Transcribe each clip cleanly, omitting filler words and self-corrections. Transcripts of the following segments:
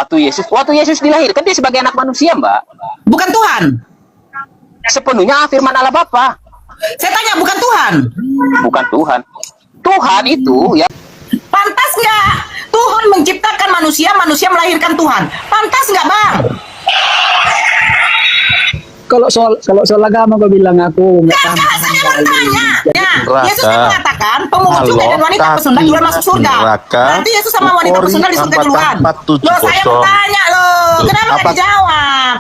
Waktu Yesus dilahirkan dia sebagai anak manusia, Mbak. Bukan Tuhan. Sepenuhnya firman Allah Bapa. Saya tanya, bukan Tuhan. Bukan Tuhan. Tuhan itu ya. Pantas nggak Tuhan menciptakan manusia, manusia melahirkan Tuhan? Pantas nggak, Bang? Kalau soal agama gue bilang aku nggak paham. Saya bertanya. Ya, Neraka. Yesus kan mengatakan pemungut cukai dan wanita pesona duluan masuk surga. Neraka. Berarti Yesus sama wanita pesona di surga duluan. Loh, saya bertanya loh, kenapa nggak dijawab?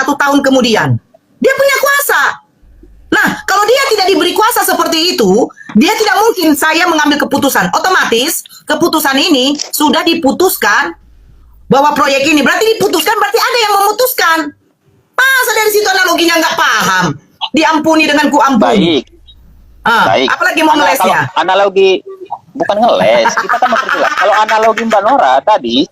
1 tahun kemudian dia punya kuasa. Nah, kalau dia tidak diberi kuasa seperti itu, dia tidak mungkin saya mengambil keputusan. Otomatis keputusan ini sudah diputuskan bahwa proyek ini berarti diputuskan, berarti ada yang memutuskan. Masa dari situ analoginya nggak paham? Diampuni dengan kuampuni. Baik. Baik. Apalagi mau ngelesnya? Analogi bukan ngeles, kita kan memperjelas. Kalau analogi Mbak Nora tadi,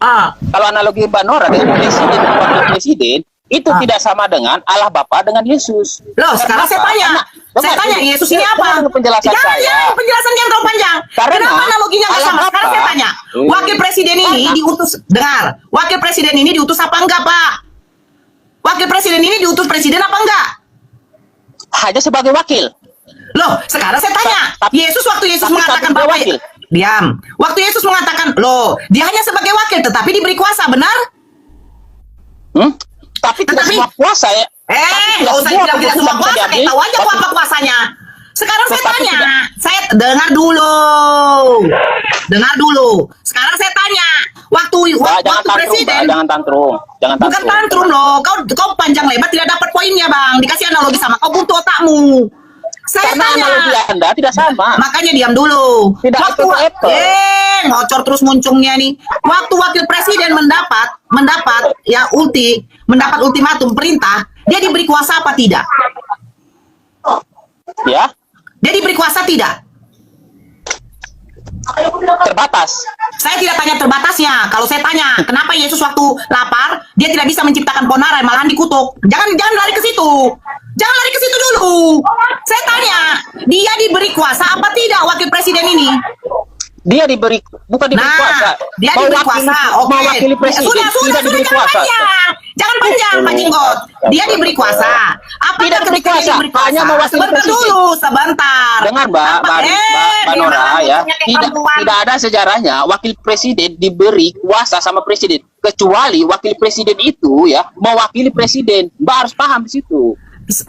kalau analogi Mbak Nora dengan presiden dan wakil presiden, itu tidak sama dengan Allah Bapa dengan Yesus. Loh, sekarang saya tanya. Saya tanya, Yesus ini apa? Penjelasan saya. Penjelasan yang terlalu panjang. Kenapa analoginya nggak sama? Sekarang saya tanya. Wakil presiden ini diutus, dengar. Wakil presiden ini diutus apa enggak, Pak? Wakil presiden ini diutus presiden apa enggak? Hanya sebagai wakil. Loh, sekarang saya tanya. Yesus waktu Yesus mengatakan bahwa wakil. Diam. Waktu Yesus mengatakan, loh, dia hanya sebagai wakil tetapi diberi kuasa, benar? Tapi tidak semua kuasa ya. Nggak usah bilang tidak semua kuasa, tahu aja apa kuasanya. Sekarang saya tanya, saya dengar dulu. Sekarang saya tanya, waktu presiden, jangan tantrum. Bukan tantrum loh, kau panjang lebar tidak dapat poinnya, Bang. Dikasih analogi sama kau butuh otakmu. Saya Karena tanya, analogi Anda tidak sama. makanya diam dulu. Tidak apple-apple. Ngocor terus muncungnya nih. Waktu wakil presiden mendapat ultimatum perintah, dia diberi kuasa apa tidak? Ya, Dia diberi kuasa tidak? terbatas. Saya tidak tanya terbatasnya. Kalau saya tanya, kenapa Yesus waktu lapar dia tidak bisa menciptakan pohon ara, malahan dikutuk? Jangan lari ke situ. Jangan lari ke situ dulu. Saya tanya, dia diberi kuasa apa tidak wakil presiden ini? Dia bukan diberi kuasa. Dia diberi kuasa. Oke. Mewakili presiden. Sudah, diberi jangan kuasa. panjang. Jangan panjang, Pak Jenggot. Dia diberi kuasa. Apakah Tidak diberi ketika dia kuasa, diberi kuasa? hanya mewakili Sebentar presiden. dulu, sebentar. Dengar Mbak Nora ya, tidak ada sejarahnya wakil presiden diberi kuasa sama presiden, kecuali wakil presiden itu ya mewakili presiden. Mbak harus paham di situ.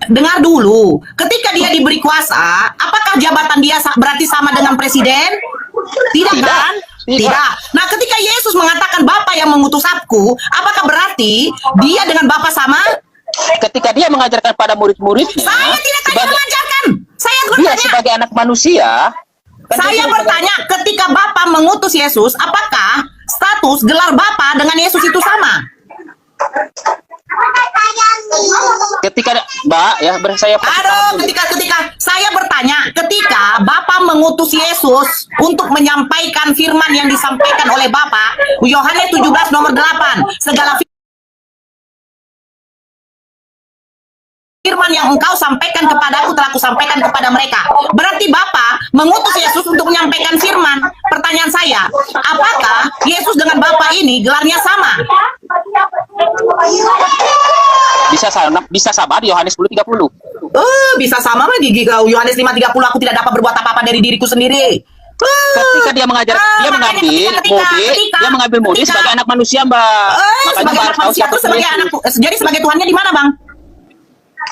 Dengar dulu, ketika dia diberi kuasa, apakah jabatan dia berarti sama dengan presiden? Tidak kan? Tidak. Nah, ketika Yesus mengatakan Bapa yang mengutus aku, apakah berarti dia dengan Bapa sama? Ketika dia mengajarkan pada murid-muridnya, Saya tidak tanya mengajarkan. Saya dia bertanya. sebagai anak manusia. Saya bertanya, ketika Bapa mengutus Yesus, apakah status gelar Bapa dengan Yesus itu sama? Ketika Mbak ya saya ketika saya bertanya, ketika Bapa mengutus Yesus untuk menyampaikan firman yang disampaikan oleh Bapa, Yohanes 17 nomor 8, segala firman yang engkau sampaikan kepadaku telah kusampaikan kepada mereka. Berarti Bapa mengutus Yesus untuk menyampaikan firman. Pertanyaan saya, apakah Yesus dengan Bapa ini gelarnya sama? bisa sama di Yohanes 10:30. Bisa sama mah gigi kau. Yohanes 5:30, aku tidak dapat berbuat apa-apa dari diriku sendiri. Ketika dia mengajar, dia mengambil mudi sebagai anak manusia, Mbak. Sebagai anak manusia itu sebagai anak. Jadi sebagai Tuhannya di mana, Bang?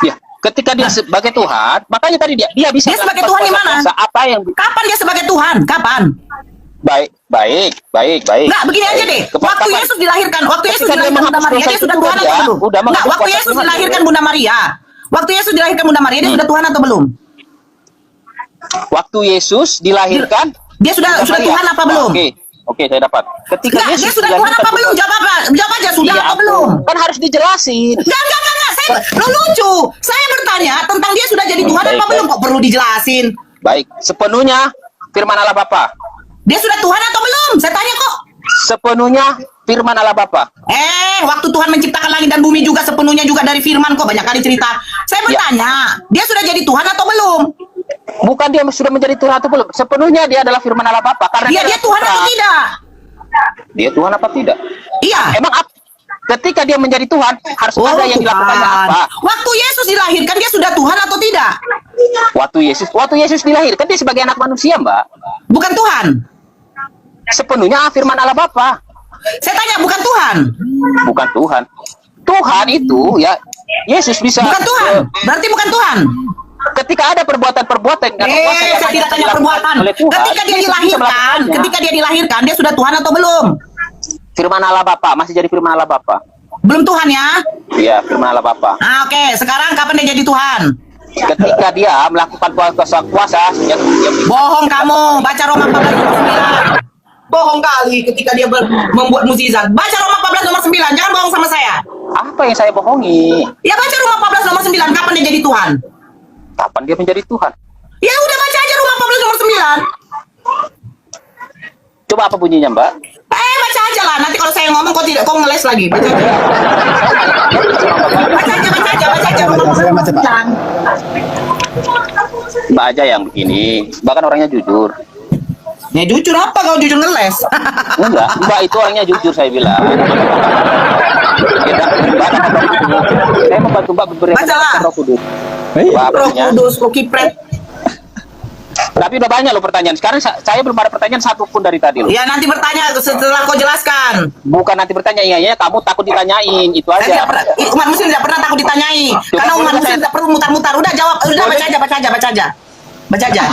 Ya, ketika dia sebagai Tuhan, makanya tadi dia bisa. Dia sebagai Tuhan di mana? Kapan dia sebagai Tuhan? Kapan? Baik. Nggak, begini aja deh. Waktu Yesus dilahirkan Bunda Maria, dia sudah Tuhan atau belum? Nggak, waktu Yesus dilahirkan Bunda Maria. Waktu Yesus dilahirkan Bunda Maria, dia sudah Tuhan atau belum? Waktu Yesus dilahirkan, dia sudah Tuhan apa belum? Oke, saya dapat. Ketika dia sudah Tuhan apa belum? Jawab aja, sudah apa belum? Kan harus dijelasin. Enggak. Lo lucu. Saya bertanya tentang dia sudah jadi Tuhan apa belum? Kok perlu dijelasin? Baik, sepenuhnya firman Allah Bapa. Dia sudah Tuhan atau belum? Saya tanya kok. Sepenuhnya firman Allah Bapa. Waktu Tuhan menciptakan langit dan bumi juga sepenuhnya juga dari firman kok, banyak kali cerita. Saya bertanya, dia sudah jadi Tuhan atau belum? Bukan dia sudah menjadi Tuhan atau belum. Sepenuhnya dia adalah firman Allah Bapa. Karena Dia Tuhan atau tidak? Dia Tuhan apa tidak? Iya. Emang ketika dia menjadi Tuhan harus ada yang dilakukannya apa? Waktu Yesus dilahirkan dia sudah Tuhan atau tidak? Waktu Yesus dilahirkan dia sebagai anak manusia, Mbak. Bukan Tuhan. Sepenuhnya firman Allah Bapa. Saya tanya, bukan Tuhan? Bukan Tuhan. Tuhan itu ya Yesus bisa. Bukan Tuhan. Berarti bukan Tuhan. Ketika ada perbuatan-perbuatan Saya tidak tanya perbuatan. Ketika dia dilahirkan, dia sudah Tuhan atau belum? Firman Allah Bapa, masih jadi firman Allah Bapa. Belum Tuhan ya? Iya, firman Allah Bapa. Oke, sekarang kapan dia jadi Tuhan? Ketika dia melakukan kuasa Bohong kamu, baca Roma 14 nomor 9. Bohong kali ketika dia membuat mukjizat. Baca Roma 14 nomor 9, jangan bohong sama saya. Apa yang saya bohongi? Ya baca Roma 14 nomor 9, kapan dia jadi Tuhan? Kapan dia menjadi Tuhan? Ya udah baca aja Roma 14 nomor 9. Coba apa bunyinya, Mbak? Baca aja lah. Nanti kalau saya ngomong kau ngeles lagi. Baca aja. Baca aja Roma 14 nomor 9. Mbak aja yang begini. Mbak kan orangnya jujur. Ya jujur apa kau jujur ngeles? Enggak, Mbak itu orangnya jujur saya bilang. Saya membantu Mbak Bacalah. Roh Kudus. Roh Kudus, Roh Kipret. Tapi udah banyak loh pertanyaan. Sekarang saya belum ada pertanyaan satu pun dari tadi loh. Ya nanti bertanya setelah kau jelaskan. Bukan nanti bertanya, iya kamu takut ditanyain, itu Saya aja. umat muslim tidak pernah takut ditanyai. Karena umat muslim tidak perlu mutar-mutar. Udah jawab, udah baca aja. Baca aja.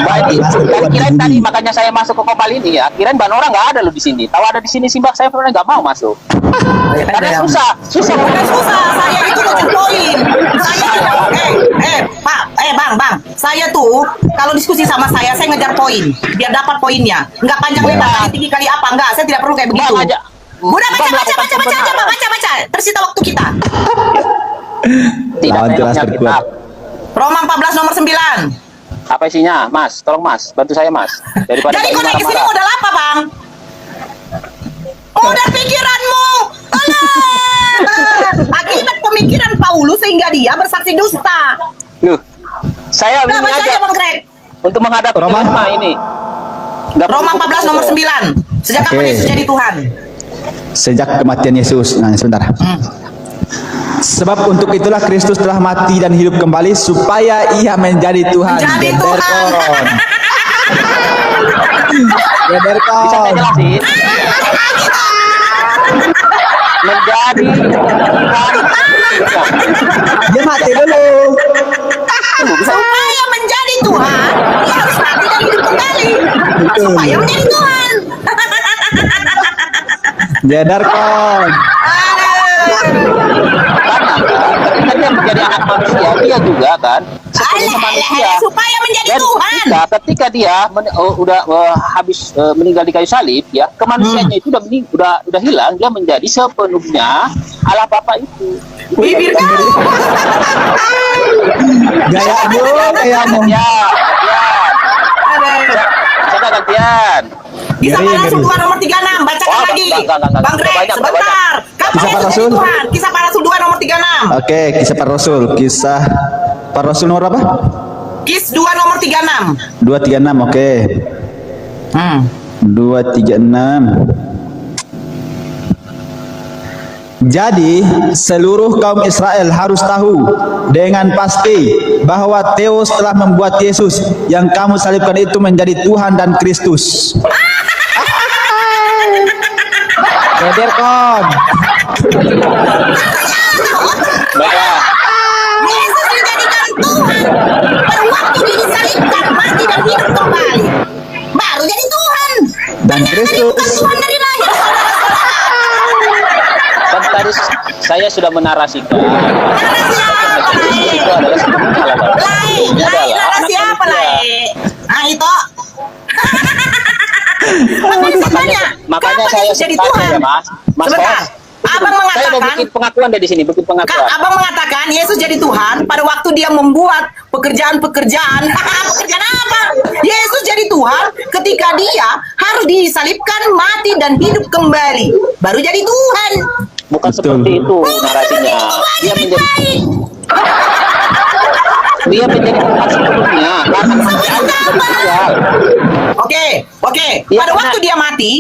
Mbak ini, kirain tadi makanya saya masuk ke Kopal ini ya. Kirain Mbak Nora nggak ada loh di sini. Tahu ada di sini sih Mbak, saya pernah nggak mau masuk. Karena susah. Bukan susah. Saya itu ngejar poin. Saya bang. Saya tuh kalau diskusi sama saya ngejar poin. Biar dapat poinnya. Nggak panjang lebar kali tinggi kali apa. Enggak. Saya tidak perlu kayak begitu. Udah baca. Tersita waktu kita. Tidak jelas berkuat. Roma 14 nomor 9. Apa isinya, Mas? Tolong Mas, bantu saya Mas. Jadi kau naik ke sini modal apa, Bang? Modal pikiranmu. Akibat pemikiran Paulus sehingga dia bersaksi dusta. Loh, saya Udah ini baca aja aja, Bang Greg. untuk menghadapi Roma ini. Roma 14 nomor 9. Sejak kapan Yesus jadi Tuhan? Sejak kematian Yesus. Nah, sebentar. Sebab untuk itulah Kristus telah mati dan hidup kembali supaya ia menjadi Tuhan. Menjadi Tuhan. Bisa saya jelasin? Menjadi Tuhan. Dia mati dulu. Supaya menjadi Tuhan, dia harus mati dan hidup kembali. Supaya menjadi Tuhan. Jedarkon. Ketika dia menjadi anak manusia, dia juga kan sepenuhnya manusia. Supaya menjadi Dan Tuhan. ketika dia habis meninggal di kayu salib, ya kemanusiaannya itu udah hilang, dia menjadi sepenuhnya Allah Bapa itu. Bibir kau. Gayamu. Ya. Coba gantian. Kisah para Rasul 2 nomor 36. Bacakan lagi. Bang Greg, sebentar. Kapan Yesus jadi Tuhan? Kisah para Rasul 2 nomor 36. Oke, kisah para Rasul. Kisah para Rasul nomor apa? Kis 2 nomor 36. 236, oke. 236. Jadi seluruh kaum Israel harus tahu dengan pasti bahwa Theos telah membuat Yesus yang kamu salibkan itu menjadi Tuhan dan Kristus. Kederkon. Yesus dijadikan Tuhan pada waktu dia disalibkan, mati dan hidup kembali. Baru jadi Tuhan. Dan Kristus. Bukan Tuhan dari lahir, saudara-saudara. Kan tadi saya sudah menarasikan. Narasi apa, Lai? Lai, narasi apa, Lai? Nah, itu. Makanya saya jadi sepakat Tuhan. ya, Mas. Sebentar. Abang Saya mau mengatakan, bikin pengakuan dari sini, bikin pengakuan. Abang mengatakan Yesus jadi Tuhan pada waktu dia membuat pekerjaan-pekerjaan. Pekerjaan apa? Yesus jadi Tuhan ketika dia harus disalibkan, mati dan hidup kembali. Baru jadi Tuhan. Bukan Betul. seperti itu narasinya. Dia menjadi Tuhan sebelumnya karena kemanusiaan sudah ditinggal. Oke. Iya, Pada karena- waktu dia mati,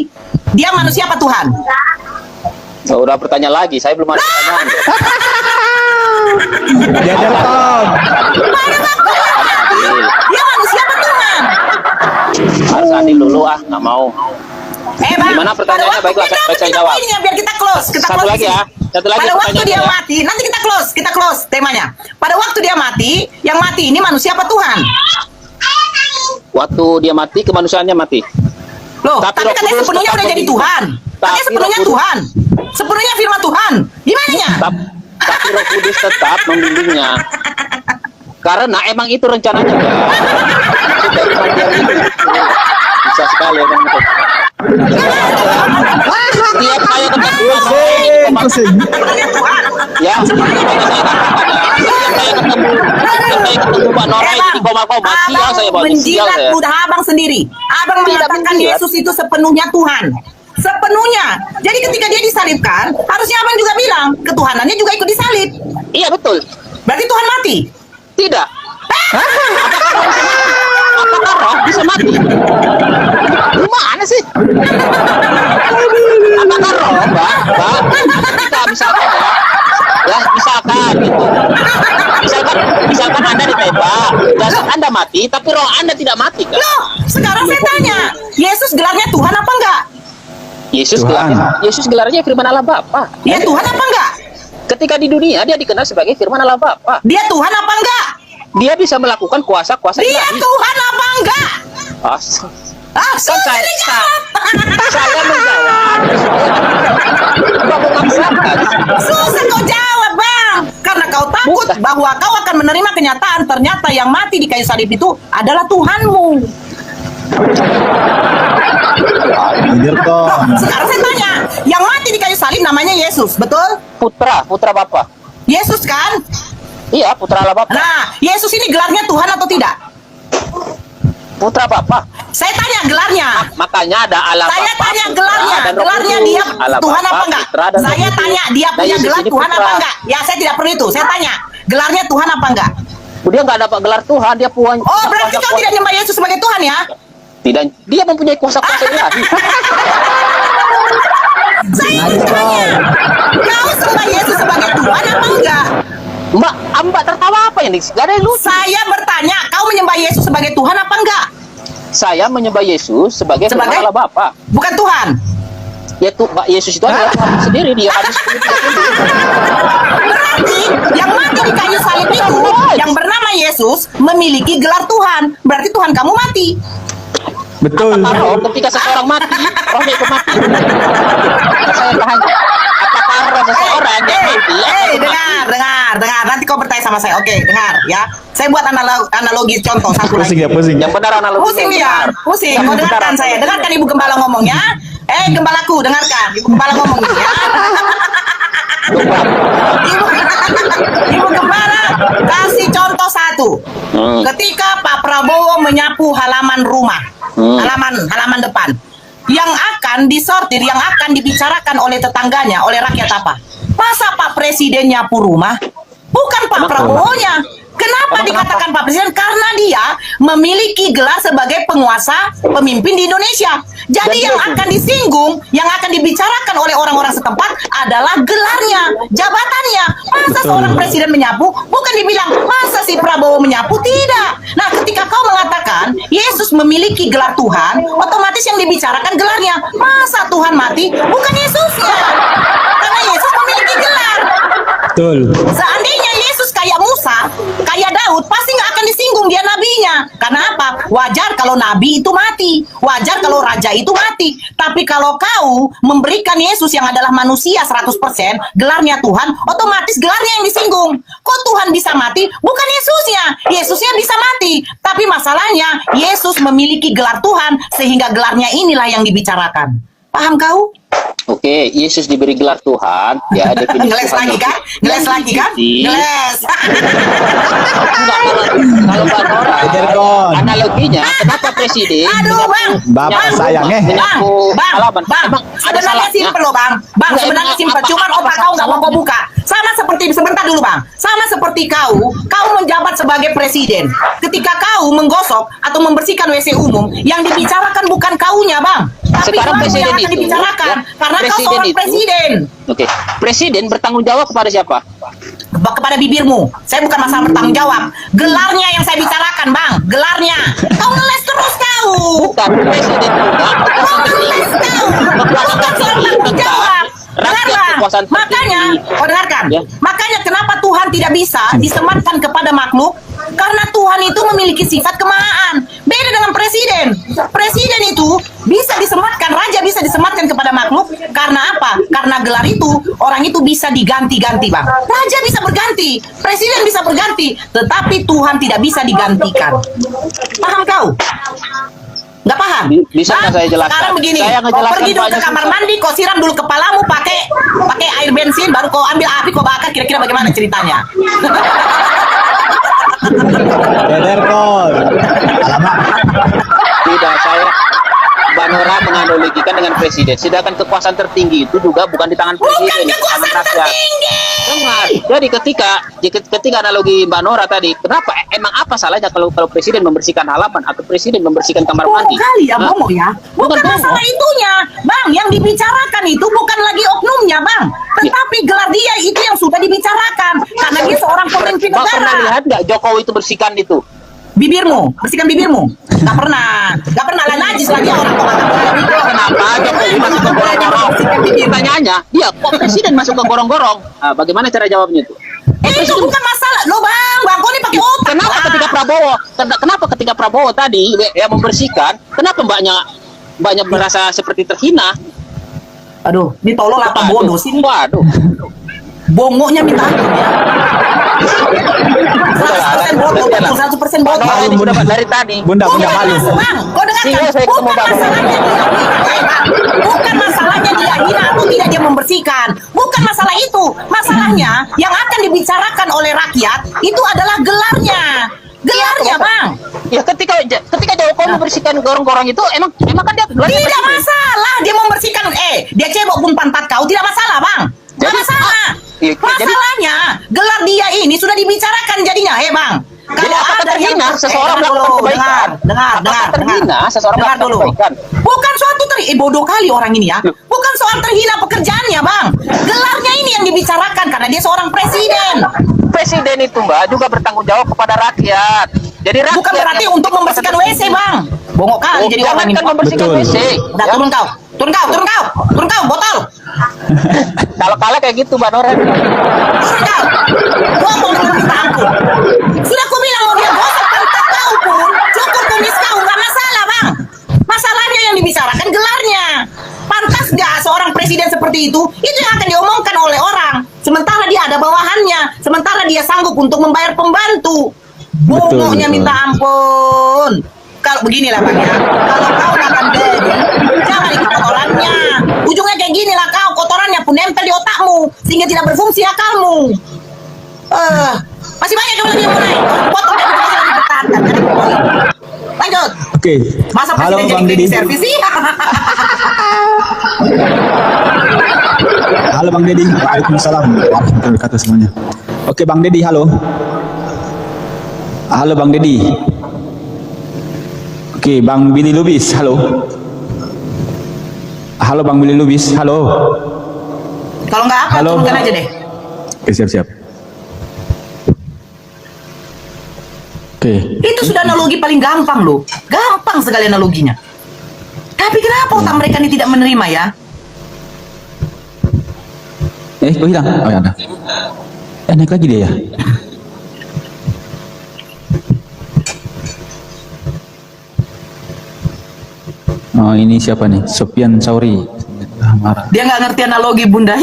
dia manusia apa Tuhan? Oh, udah bertanya lagi, saya belum ada pertanyaan. Jadil Tom. Dia manusia apa Tuhan? Harus adil dulu nggak mau. Bang, Gimana pertanyaannya? pada waktu Baiklah, kita- saya kita jawab. poinnya, biar kita close. Satu lagi ya. Satu lagi Pada waktu pertanyaannya dia ya. mati, nanti kita close temanya. Pada waktu dia mati, yang mati ini manusia apa Tuhan? Waktu dia mati, kemanusiaannya mati. Loh, Tapi tapi Roh katanya Kudus sepenuhnya tetap udah jadi membimbing. Tuhan. Katanya Tapi sepenuhnya Roh Kudus- Tuhan. Sepenuhnya firman Tuhan. Gimana? Tapi Roh Kudus tetap membimbingnya. Karena emang itu rencananya. Sudah kematian itu. Bisa sekali ya kan. Setiap saya ketemu Pusing. ya, setiap saya ketemu Pak Nora ini di koma-koma, sial saya Pak, sial menjilat saya. ludah abang sendiri. Abang Tidak mengatakan menjilat. Yesus itu sepenuhnya Tuhan. Sepenuhnya. Jadi ketika dia disalibkan, harusnya abang juga bilang, ketuhanannya juga ikut disalib. Iya betul. Berarti Tuhan mati. Tidak. Apakah roh bisa mati? Gimana sih? Apakah roh, Mbak? Ketika misalkan misalkan gitu. Misalkan Anda ditembak, jasad Anda mati, tapi roh Anda tidak mati kan? Loh, sekarang saya tanya, Yesus gelarnya Tuhan apa enggak? Tuhan. Yesus gelarnya firman Allah Bapa. Dia Tuhan apa enggak? Ketika di dunia dia dikenal sebagai firman Allah Bapa. Dia Tuhan apa enggak? Dia bisa melakukan kuasa-kuasa Dia ilahi. Tuhan apa enggak? Kan saya menjawab. Kau memaksakan. Susah kau jawab, Bang. Karena kau takut Bukan. bahwa kau akan menerima kenyataan ternyata yang mati di kayu salib itu adalah Tuhanmu. Jadil Tom. Sekarang saya tanya, yang mati di kayu salib namanya Yesus, betul? Putra Bapa. Yesus kan? Iya, putra Allah Bapa. Nah, Yesus ini gelarnya Tuhan atau tidak? Putra Bapa. Saya tanya gelarnya. Makanya ada Allah Saya Bapa, tanya Putra, gelarnya. dan Roh Gelarnya Kudus. dia Allah Tuhan Bapa, apa enggak? Putra, dan Roh Saya Kudus. tanya dia Nah, punya Yesus gelar ini Tuhan putra. apa enggak? Ya, saya tidak perlu itu. Saya tanya, gelarnya Tuhan apa enggak? Dia nggak dapat gelar Tuhan, dia punya. Oh, berarti kau tidak nyembah Yesus sebagai Tuhan ya? Tidak, dia mempunyai kuasa-kuasa ilahi. Saya tanya, kau sembah Yesus sebagai Tuhan apa enggak? Mbak tertawa apa ini? Gak ada yang lucu. Saya bertanya, kau menyembah Yesus sebagai Tuhan apa enggak? Saya menyembah Yesus sebagai Sebagai? firman Allah Bapa. Bukan Tuhan. Yaitu Yesus itu adalah Tuhan sendiri, dia harus Berarti yang mati di kayu salib itu, yang bernama Yesus, memiliki gelar Tuhan. Berarti Tuhan kamu mati. Betul. roh ketika seseorang mati, rohnya ikut mati. Saya tanya, apakah roh seseorang yang mati? Dengar. Nanti kau bertanya sama saya. Oke, dengar ya. Saya buat analogi contoh satu Pusing lagi. ya, pusing. Yang benar analogi. Pusing dia, pusing. Kau dengarkan saya. Dengarkan Ibu Gembala ngomongnya. Gembalaku, dengarkan. Ibu Gembala ngomong ya. Ibu Gembala kasih contoh satu. Ketika Pak Prabowo menyapu halaman rumah, halaman depan, yang akan disortir, yang akan dibicarakan oleh tetangganya, oleh rakyat apa? Masa Pak Presiden nyapu rumah? Bukan Pak Prabowo-nya. Kenapa dikatakan Pak Presiden? Karena dia memiliki gelar sebagai penguasa pemimpin di Indonesia. Jadi yang akan disinggung, yang akan dibicarakan oleh orang-orang setempat adalah gelarnya, jabatannya. Masa seorang presiden menyapu? Bukan dibilang, masa si Prabowo menyapu? Tidak. Nah, ketika kau mengatakan Yesus memiliki gelar Tuhan, otomatis yang dibicarakan gelarnya. Masa Tuhan mati? Bukan Yesusnya. Karena Yesus memiliki gelar. Betul. Seandainya Yesus kayak Musa, kayak Daud, pasti nggak akan disinggung dia nabinya. Karena apa? Wajar kalau nabi itu mati. Wajar kalau raja itu mati. Tapi kalau kau memberikan Yesus yang adalah manusia 100%, gelarnya Tuhan, otomatis gelarnya yang disinggung. Kok Tuhan bisa mati? Bukan Yesusnya. Yesusnya bisa mati. Tapi masalahnya, Yesus memiliki gelar Tuhan, sehingga gelarnya inilah yang dibicarakan. Paham kau? Oke, Yesus diberi gelar Tuhan. Ya, definisi Ngeles Tuhan lagi kan? Ngeles lagi kan? Ngeles. Enggak, kalau Mbak Nora, Ajar, Kon. analoginya, kenapa presiden. Aduh, Bang. Bapak sayang, menyapu Bang, halaman. Bang, Emang ada sebenarnya salahnya? simpel loh, Bang. Bang, Enggak, sebenarnya emang simpel. apa- Cuman apa otak kau nggak mau kau salahnya? buka. Sama seperti, sebentar dulu, Bang. Sama seperti kau menjabat sebagai presiden. Ketika kau menggosok atau membersihkan WC umum, yang dibicarakan bukan kaunya, Bang. Tapi Sekarang kamu presiden yang akan itu, dibicarakan. ya, Karena kau presiden seorang itu- presiden. Oke, presiden bertanggung jawab kepada siapa? Kepada bibirmu. Saya bukan masalah bertanggung jawab. Gelarnya yang saya bicarakan, Bang. Gelarnya. Kau ngeles terus kau. Bukan presiden juga. Kau ngeles kau. Bukan soal tanggung jawab. Dengar, Rakyat Bang. kekuasaan Makanya, tertinggi. dengarkan. Ya. Makanya kenapa Tuhan tidak bisa disematkan kepada makhluk? Karena Tuhan itu memiliki sifat kemahaan. Beda dengan presiden. Presiden itu bisa disematkan, raja bisa disematkan kepada makhluk. Karena apa? Karena gelar itu, orang itu bisa diganti-ganti, Bang. Raja bisa berganti, presiden bisa berganti, tetapi Tuhan tidak bisa digantikan. Paham kau? Nggak paham? Bisa nggak Bang, saya jelaskan? Sekarang begini, Saya kau ngejelaskan pergi dulu ke banyak kamar susah. mandi, kau siram dulu kepalamu pakai air bensin, baru kau ambil api, kau bakar. Kira-kira bagaimana ceritanya? Ederkol. Alamak. Tidak, saya Banora menganalogikan dengan presiden. Sedangkan kekuasaan tertinggi itu juga bukan di tangan presiden, Bukan di tangan kekuasaan rakyat. tertinggi. Dengar. Jadi ketika analogi Mbak Nora tadi, kenapa emang apa salahnya kalau presiden membersihkan halaman atau presiden membersihkan kamar Bohong mandi? kali ya, Hah? bohong ya. Bukan Bukan masalah bohong. itunya, Bang. Yang dibicarakan itu bukan lagi oknumnya, Bang. Tetapi gelar dia itu yang sudah dibicarakan. Karena dia seorang pemimpin Bang pernah negara. lihat nggak Jokowi itu bersihkan itu? Bibirmu, bersihkan bibirmu. Gak pernah lah, najis lagi orang kok makan bola itu. Kenapa Jokowi masuk ke gorong-gorong? Pertanyaannya, dia kok presiden masuk ke gorong-gorong? Nah, bagaimana cara jawabnya itu? Itu bukan masalah. Lo, Bang, kau ini pakai otak. Kenapa lah. kenapa ketika Prabowo tadi yang membersihkan, kenapa banyak merasa seperti terhina? Aduh, ini tolol apa bodoh sih? Waduh. Bongoknya minta ampun ya. 100% bodoh, 100% bodoh. Pak ini sudah dari tadi. Bunda Bukan malu. Bang, kau Sehingga dengarkan. saya ketemu Bukan Bang. masalahnya dia hina. Bukan masalahnya dia hina atau tidak dia membersihkan. Bukan masalah itu. Masalahnya yang akan dibicarakan oleh rakyat itu adalah gelarnya. Gelarnya, Bang. Ya ketika Jokowi membersihkan gorong-gorong itu emang kan dia Tidak masalah dia membersihkan. Dia cebok pun pantat kau tidak masalah, Bang. Tidak Jadi, masalah. iya, jadi- Masalahnya gelar dia ini sudah dibicarakan jadinya, Bang. Jadi apakah terhina seseorang dengar melakukan dulu, kebaikan? dengar, Apakah terhina seseorang dengar melakukan dulu. kebaikan? Bukan suatu bodoh kali orang ini ya. Bukan soal terhina pekerjaannya, Bang. Gelarnya ini yang dibicarakan karena dia seorang presiden. Presiden itu Mbak juga bertanggung jawab kepada rakyat. Jadi rakyat Bukan berarti yang- untuk membersihkan WC, Bang. Bongok kali jadi orang ini. jangankan membersihkan Betul. WC. Udah ya. turun kau, botol. Kalau kalah kayak gitu Mbak Nora. Turun kau. Gua mau minta ampun. Sudah aku bilang mau dia gosok pantat kau pun, cukur kumis kau nggak masalah, Bang. Masalahnya yang dibicarakan gelarnya. Pantas nggak seorang presiden seperti itu? Itu yang akan diomongkan oleh orang. Sementara dia ada bawahannya, sementara dia sanggup untuk membayar pembantu. Betul, Bongoknya betul. minta ampun. Kalau beginilah Bang ya, kalau kau makan daging, jangan ikut kotorannya. Ujungnya kayak gini lah kau, kotorannya pun nempel di otakmu, sehingga tidak berfungsi akalmu. Masih banyak yang lagi yang mulai. Potong dan itu masih lagi bertahan. Lanjut. Oke. Masa Halo presiden Bang jadi Deddy. cleaning service sih? Halo Bang Deddy. Waalaikumsalam warahmatullahi wabarakatuh semuanya. Oke Bang Deddy, halo. Halo Bang Deddy. Oke, Bang Billy Lubis, halo. Halo Bang Billy Lubis, halo. Kalau nggak apa, Halo. turunkan aja deh. Oke, siap-siap. Oke. Itu sudah analogi paling gampang loh. Gampang sekali analoginya. Tapi kenapa otak mereka ini tidak menerima ya? Kok hilang? Oh ya ada. Naik lagi dia ya. Oh ini siapa nih? Sofian Sauri. Marah. Dia nggak ngerti analogi Bunda.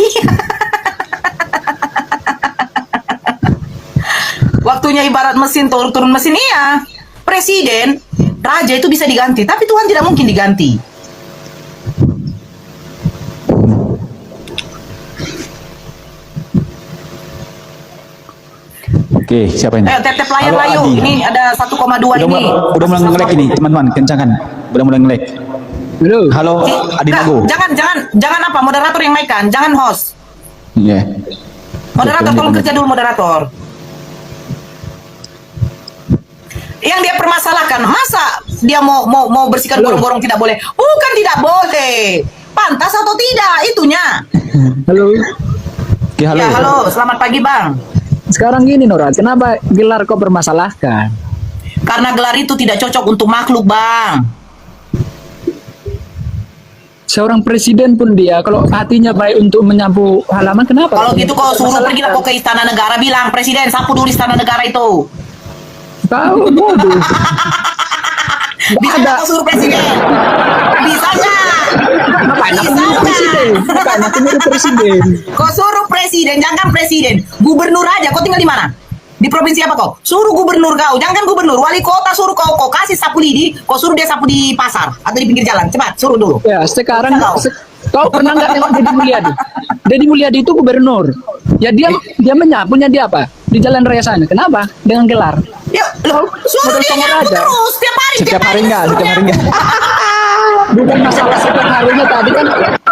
Waktunya ibarat mesin turun mesin iya. Presiden, raja itu bisa diganti, tapi Tuhan tidak mungkin diganti. Oke, siapa ini? Ayo tap layar Halo, lah yuk. Adi. Ini ada 1,2 ini. Udah mulai nge-lag ini, teman-teman, kencangkan. Udah mulai nge-lag. Halo. Halo, Adi Enggak, Mago. jangan apa, moderator yang mic kan, jangan host. Iya. Moderator tolong kerja dulu moderator. Yang dia permasalahkan, masa dia mau bersihkan gorong-gorong tidak boleh? Bukan tidak boleh. Pantas atau tidak itunya. Halo. Oke, halo. Ya, halo, selamat pagi, Bang. Sekarang gini Nora, kenapa gelar kau permasalahkan? Karena gelar itu tidak cocok untuk makhluk, Bang. Seorang presiden pun dia, kalau hatinya baik untuk menyapu halaman, kenapa? Kalau gitu kau suruh pergi kau ke Istana Negara, bilang, Presiden, sapu dulu Istana Negara itu. Kau bodoh. Bisa nggak kau suruh Presiden? Bisa nggak? Makanya aku Bisa milih presiden. nggak? Makanya aku milih presiden. Kau suruh Presiden, jangan Presiden. Gubernur aja, kau tinggal di mana? Di provinsi apa kau? Suruh gubernur kau, jangan gubernur, wali kota suruh kau kasih sapu lidi, kau suruh dia sapu di pasar atau di pinggir jalan, cepat suruh dulu. Ya, sekarang Tahu. kau pernah nggak tengok Deddy Mulyadi? Deddy Mulyadi itu gubernur. Ya dia menyapunya dia apa? Di jalan raya sana. Kenapa? Dengan gelar. Ya, loh, suruh Model dia Tomoraja. nyapu terus setiap hari. Setiap hari enggak, setiap hari enggak. Bukan masalah setiap harinya tadi kan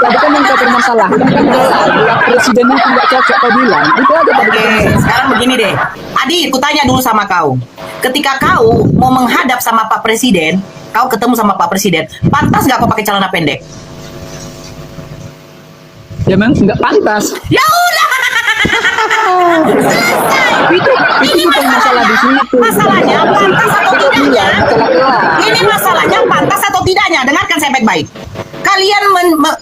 yang kau permasalahkan kan gelar presiden itu nggak cocok kau bilang. Itu aja tadi. Oke, sekarang begini deh. Adi, ku tanya dulu sama kau. Ketika kau mau menghadap sama Pak Presiden, kau ketemu sama Pak Presiden, pantas nggak kau pakai celana pendek? Ya memang nggak pantas. Ya udah. Itu bukan masalah di sini tuh. Masalahnya pantas atau tidaknya? Masalah gelar. Ini masalahnya pantas atau tidaknya. Dengarkan saya baik-baik.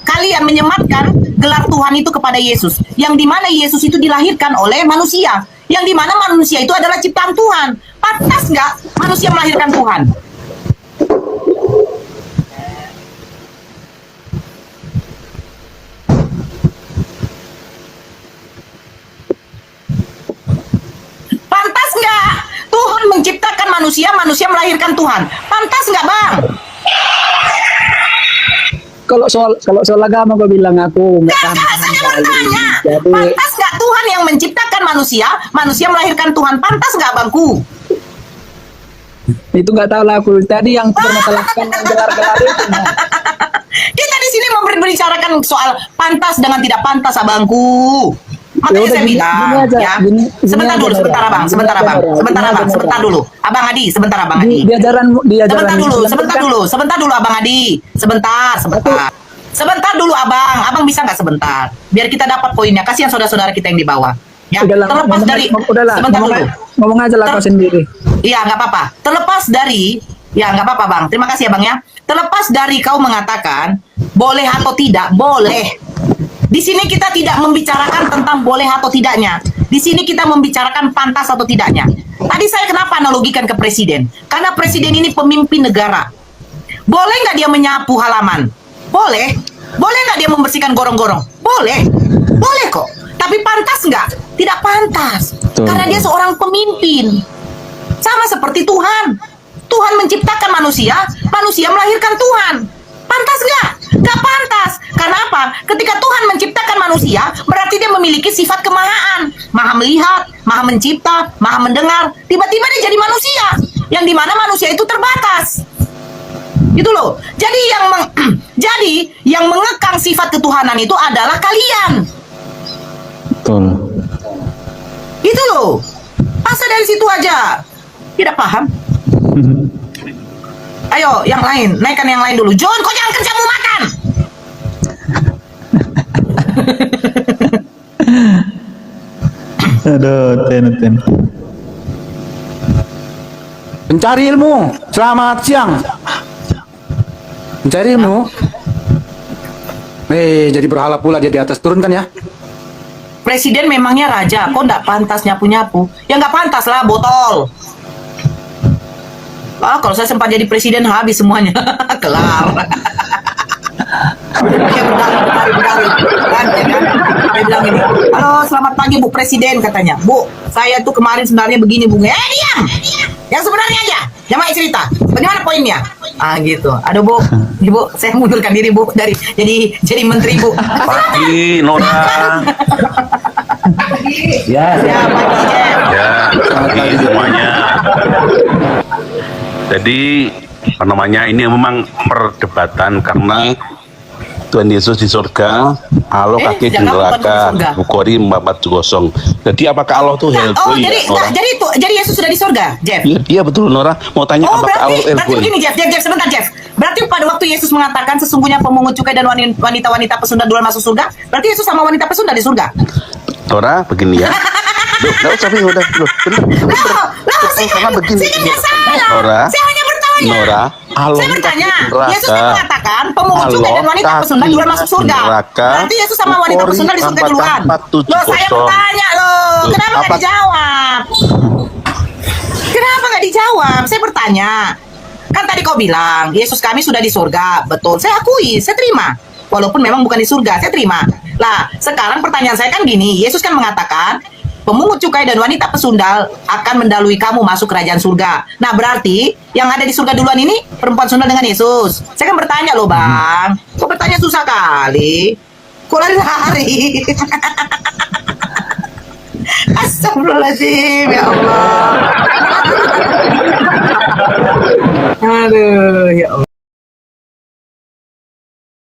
Kalian menyematkan gelar Tuhan itu kepada Yesus, yang dimana Yesus itu dilahirkan oleh manusia, yang dimana manusia itu adalah ciptaan Tuhan. Pantas nggak manusia melahirkan Tuhan? Pantas nggak Tuhan menciptakan manusia, manusia melahirkan Tuhan? Pantas nggak, Bang? Kalau soal agama kau bilang aku nggak paham. Saya bertanya, Jadi pantas nggak Tuhan yang menciptakan manusia, manusia melahirkan Tuhan? Pantas nggak, Bangku? itu nggak tahu lah aku. Tadi yang permasalahkan gelar-gelar itu. Nah. Kita di sini membicarakan soal pantas dengan tidak pantas, Abangku. Makanya Ya udah, saya gini bilang, aja, ya. gini Sebentar aja, dulu, sebentar Nora. Abang, Gini sebentar aja, Abang, Nora. sebentar Gini aja, Abang, sebentar Nora. dulu. Abang Adi, sebentar Abang Adi. Di ajaran Sebentar dulu, Islam sebentar kan- dulu, sebentar dulu Abang Adi. Sebentar. Sebentar dulu Abang. Abang bisa nggak sebentar? Biar kita dapat poinnya. Kasihan saudara-saudara kita yang di bawah. Ya, Udahlah, terlepas dari udahlah, sebentar dulu. ngomong aja lah kau sendiri. Iya, nggak apa-apa. Terlepas dari, ya nggak apa-apa Bang. Terima kasih ya Bang ya. Terlepas dari kau mengatakan boleh atau tidak, boleh. Di sini kita tidak membicarakan tentang boleh atau tidaknya. Di sini kita membicarakan pantas atau tidaknya. Tadi saya kenapa analogikan ke presiden? Karena presiden ini pemimpin negara. Boleh nggak dia menyapu halaman? Boleh. Boleh nggak dia membersihkan gorong-gorong? Boleh. Boleh kok. Tapi pantas nggak? Tidak pantas. Betul. Karena dia seorang pemimpin. Sama seperti Tuhan. Tuhan menciptakan manusia, manusia melahirkan Tuhan. Pantas nggak? Nggak pantas. Karena apa? Ketika Tuhan menciptakan manusia, berarti dia memiliki sifat kemahaan. Maha melihat, maha mencipta, maha mendengar. Tiba-tiba dia jadi manusia. Yang dimana manusia itu terbatas. Gitu loh. Jadi yang mengekang sifat ketuhanan itu adalah kalian. Betul. Itu loh. Masa dari situ aja tidak paham? Ayo, yang lain. Naikkan yang lain dulu. John, kau jangan kerja mau makan. Aduh, ten. Pencari ilmu, selamat siang. Mencari ilmu. Jadi berhala pula dia di atas, turunkan ya. Presiden memangnya raja, kok nggak pantas nyapu-nyapu? Ya nggak pantas lah, botol. Kalau saya sempat jadi presiden habis semuanya. Kelar. Dia berdari. Kan, ya kan? Dia bilang ini, halo selamat pagi Bu Presiden katanya. Bu, saya tuh kemarin sebenarnya begini Bu. Diam! Yang sebenarnya aja. Yang mau cerita. Bagaimana poinnya? Gitu. Aduh Bu, Ibu, saya mundurkan diri Bu dari jadi menteri Bu. Pagi, Nora. Ya, Ya, pagi, Jeff. Ya, pagi semuanya. Jadi apa namanya, ini memang perdebatan karena Tuhan Yesus di surga, Allah kaki di jangan bukan di neraka, surga. Bukhari 4:40. Jadi apakah Allah tuh Oh, hellboy jadi ya, Nora? jadi Yesus sudah di surga, Jeff. Iya, iya betul Nora. Mau tanya Oh, apakah Allah berarti hellboy? begini, Jeff, sebentar, Jeff. Berarti pada waktu Yesus mengatakan sesungguhnya pemungut cukai dan wanita-wanita pesunda duluan masuk surga, berarti Yesus sama wanita pesunda di surga. Nora, begini ya. Duh, nggak usah Pi, udah, loh, bener. Karena begini. Saya nggak salah. Nora, Saya hanya bertanya. Nora, Allah Saya bertanya. kaki di neraka. Yesus kan mengatakan pemungut cukai dan wanita Allah pesunda duluan masuk surga. kaki neraka. Berarti Yesus sama wanita Bukhari pesunda di surga duluan. 4:40. Loh, saya bertanya loh. Kenapa nggak Apa- dijawab? Kenapa nggak dijawab? Saya bertanya. Kan tadi kau bilang, Yesus kami sudah di surga. Betul, saya akui, saya terima. Walaupun memang bukan di surga, saya terima. Lah, sekarang pertanyaan saya kan gini, Yesus kan mengatakan, pemungut cukai dan wanita pesundal akan mendahului kamu masuk kerajaan surga. Nah, berarti yang ada di surga duluan ini perempuan sundal dengan Yesus. Saya kan bertanya loh, Bang. Kok bertanya susah kali? Kok lari-lari? Astagfirullahaladzim, ya Allah. Aduh, ya Allah.